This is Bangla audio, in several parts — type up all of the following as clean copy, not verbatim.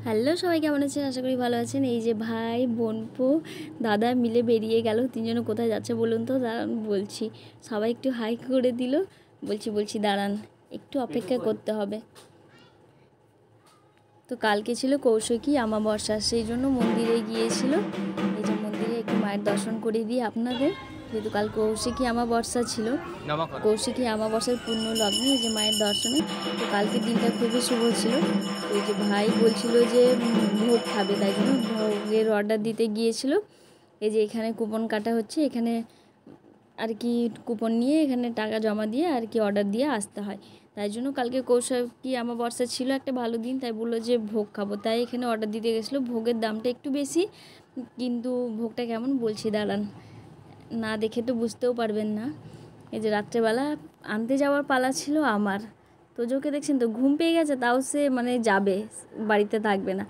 হ্যালো সবাই কেমন আছেন? আশা করি ভালো আছেন। এই যে ভাই বোনপো দাদা মিলে বেরিয়ে গেল। তিনজনে কোথায় যাচ্ছে বলুন তো? দাঁড়ান বলছি। সবাই একটু হাই করে দিল। বলছি দাঁড়ান, একটু অপেক্ষা করতে হবে। তো কালকে ছিল কৌশিকী অমাবস্যা, সেই জন্য মন্দিরে গিয়েছিল। এই যে মন্দিরে একটু মায়ের দর্শন করে দিই আপনাদের, যেহেতু কাল কৌশিকী অমাবস্যা ছিল। কৌশিকী অমাবস্যার পূর্ণ লগ্নে এই যে মায়ের দর্শনে। তো কালকের দিনটা খুবই শুভ ছিল। তো এই যে ভাই বলছিল যে ভোগ খাবে, তাই জন্য ভোগের অর্ডার দিতে গিয়েছিল। এই যে এখানে কুপন কাটা হচ্ছে, এখানে আর কি কুপন নিয়ে এখানে টাকা জমা দিয়ে আর কি অর্ডার দিয়ে আসতে হয়। তাই জন্য কালকে কৌশিকী অমাবস্যা ছিল, একটা ভালো দিন, তাই বললো যে ভোগ খাবো, তাই এখানে অর্ডার দিতে গেছিলো। ভোগের দামটা একটু বেশি, কিন্তু ভোগটা কেমন বলছি দাঁড়ান, না দেখে তো বুঝতেও পারবেন না। এই যে রাত্রেবেলা আনতে যাওয়ার পালা ছিল আমার, তো তোজোকে দেখছেন তো ঘুম পেয়ে গেছে, তাও সে মানে যাবে, বাড়িতে থাকবে না।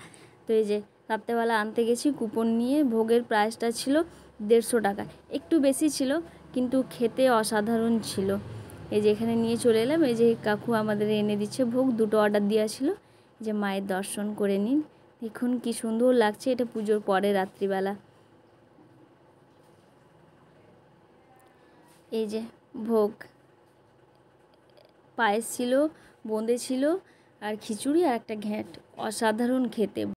তো এই যে রাত্রেবেলা আনতে গেছি কুপন নিয়ে, ভোগের প্রাইসটা ছিল 150 টাকা, একটু বেশি ছিল কিন্তু খেতে অসাধারণ ছিল। এই যে এখানে নিয়ে চলে এলাম। এই যে কাকু আমাদের এনে দিচ্ছে ভোগ, 2টো অর্ডার দেওয়া ছিল। যে মায়ের দর্শন করে নিন, দেখুন কি সুন্দর লাগছে। এটা পুজোর পরে রাত্রিবেলা। এই যে ভোগ, পায়েস ছিল, বোঁদে ছিল, আর খিচুড়ি আর একটা ঘ্যাঁট, অসাধারণ খেতে।